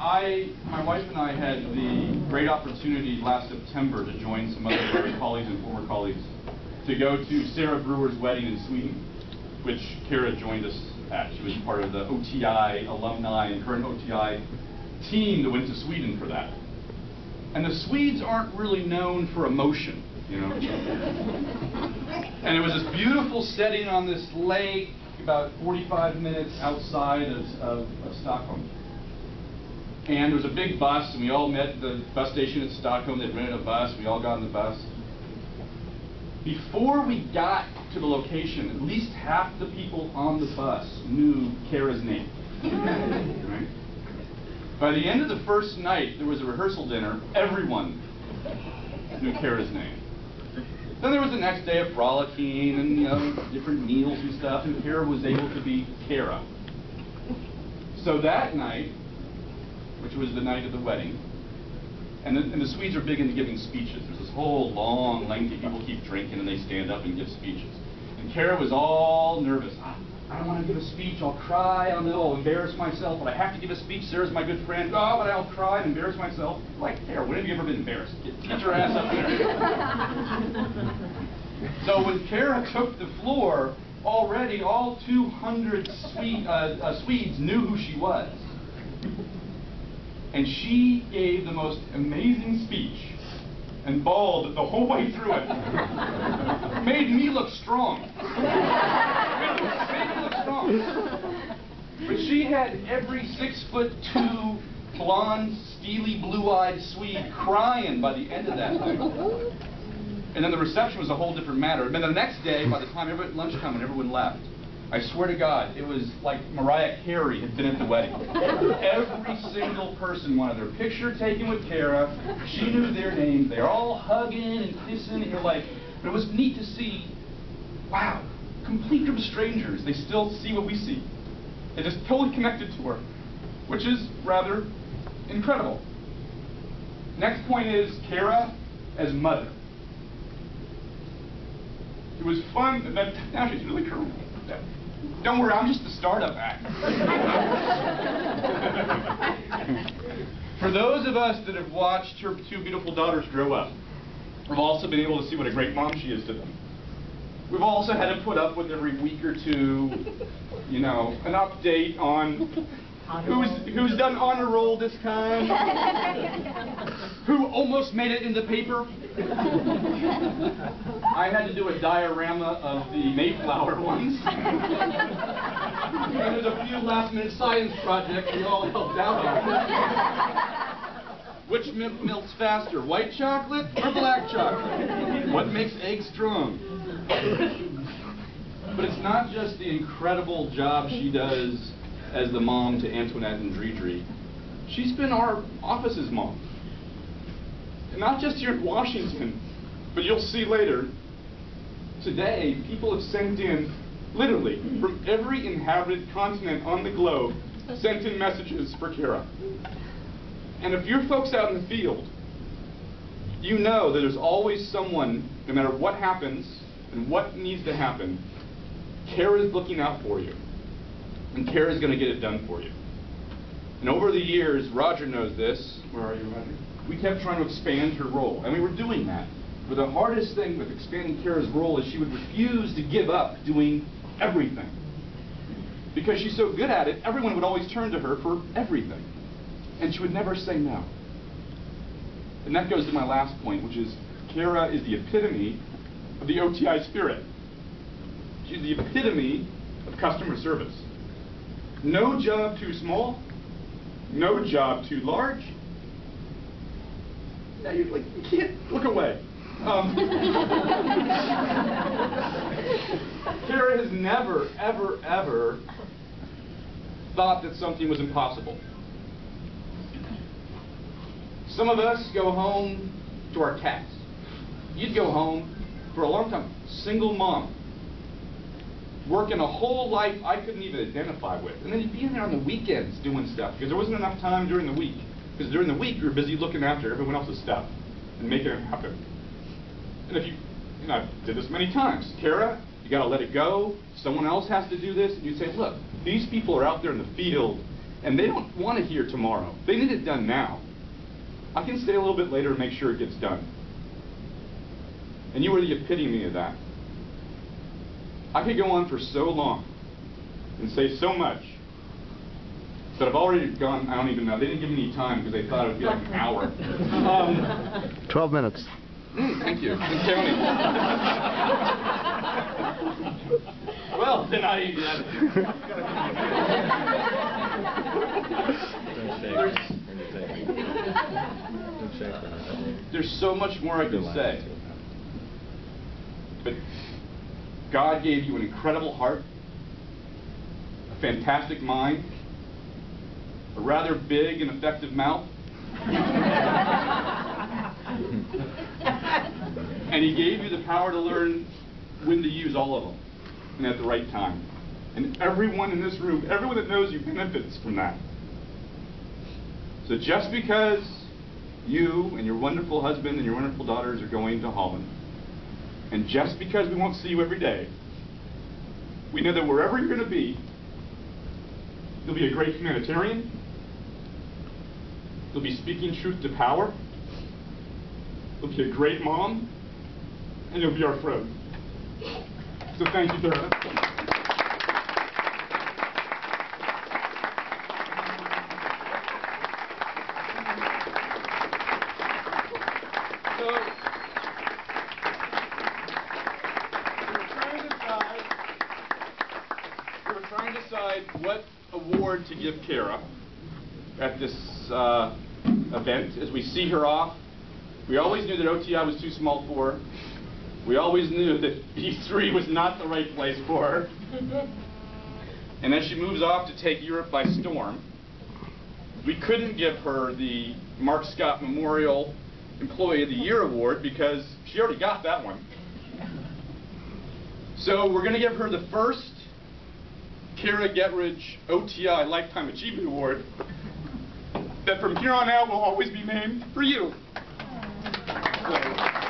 My wife and I had the great opportunity last September to join some other colleagues and former colleagues to go to Sarah Brewer's wedding in Sweden, which Kara joined us at. She was part of the OTI alumni and current OTI team that went to Sweden for that. And the Swedes aren't really known for emotion, you know. And it was this beautiful setting on this lake, about 45 minutes outside of Stockholm. And there was a big bus, and we all met at the bus station in Stockholm. They rented a bus. We all got on the bus. Before we got to the location, at least half the people on the bus knew Kara's name. Right? By the end of the first night, there was a rehearsal dinner. Everyone knew Kara's name. Then there was the next day of frolicking and, you know, different meals and stuff, and Kara was able to be Kara. So that night, which was the night of the wedding, and the Swedes are big into giving speeches. There's this whole long, lengthy, people keep drinking and they stand up and give speeches. And Kara was all nervous. I don't want to give a speech, I'll cry, I'll embarrass myself, but I have to give a speech. Sarah's my good friend. Oh, but I'll cry and embarrass myself. Like, Kara, when have you ever been embarrassed? Get your ass up there. So when Kara took the floor, already all 200 Swedes knew who she was. And she gave the most amazing speech and bawled the whole way through it. Made me look strong. Made me look strong. But she had every 6'2", blonde, steely, blue-eyed Swede crying by the end of that thing. And then the reception was a whole different matter. And then the next day, by the time everyone at lunchtime and everyone left, I swear to God, it was like Mariah Carey had been at the wedding. Every single person wanted their picture taken with Kara. She knew their names. They're all hugging and kissing. And you're like, but it was neat to see, wow, complete group of strangers. They still see what we see. They just totally connected to her, which is rather incredible. Next point is Kara as mother. It was fun, and now she's really curly. Don't worry, I'm just the startup act. For those of us that have watched her two beautiful daughters grow up, we've also been able to see what a great mom she is to them. We've also had to put up with every week or two, you know, an update on who's done honor roll this time, who almost made it in the paper. I had to do a diorama of the Mayflower ones. And there's a few last-minute science projects we all helped out on. Which melts faster, white chocolate or black chocolate? What makes eggs strong? But it's not just the incredible job she does as the mom to Antoinette and Deirdre. She's been our office's mom. And not just here in Washington, but you'll see later, today, people have sent in, literally, from every inhabited continent on the globe, sent in messages for Kara. And if you're folks out in the field, you know that there's always someone, no matter what happens and what needs to happen, Kara's looking out for you. And Kara's going to get it done for you. And over the years, Roger knows this. Where are you, Roger? We kept trying to expand her role, and we were doing that. But the hardest thing with expanding Kara's role is she would refuse to give up doing everything. Because she's so good at it, everyone would always turn to her for everything. And she would never say no. And that goes to my last point, which is Kara is the epitome of the OTI spirit. She's the epitome of customer service. No job too small, no job too large. Now you're like, you can't look away. Kara has never, ever, ever thought that something was impossible. Some of us go home to our cats. You'd go home for a long time, single mom, working a whole life I couldn't even identify with. And then you'd be in there on the weekends doing stuff because there wasn't enough time during the week. Because during the week you were busy looking after everyone else's stuff and making it happen. And if you know, I did this many times. Kara, you got to let it go. Someone else has to do this. And you say, look, these people are out there in the field and they don't want to hear tomorrow. They need it done now. I can stay a little bit later and make sure it gets done. And you are the epitome of that. I could go on for so long and say so much, but I've already gone, I don't even know. They didn't give me any time because they thought it would be like an hour. 12 minutes. Thank you. And counting. Well, then there's so much more I could say. But God gave you an incredible heart, a fantastic mind, a rather big and effective mouth, and He gave you the power to learn when to use all of them and at the right time. And everyone in this room, everyone that knows you benefits from that. So just because you and your wonderful husband and your wonderful daughters are going to Holland, and just because we won't see you every day, we know that wherever you're going to be, you'll be a great humanitarian, you'll be speaking truth to power, you'll be a great mom, and you'll be our friend. So thank you, Dara. Trying to decide what award to give Kara at this event. As we see her off, we always knew that OTI was too small for her. We always knew that E3 was not the right place for her. And as she moves off to take Europe by storm, we couldn't give her the Mark Scott Memorial Employee of the Year Award because she already got that one. So we're going to give her the first Kara Gettridge OTI Lifetime Achievement Award that from here on out will always be named for you. So,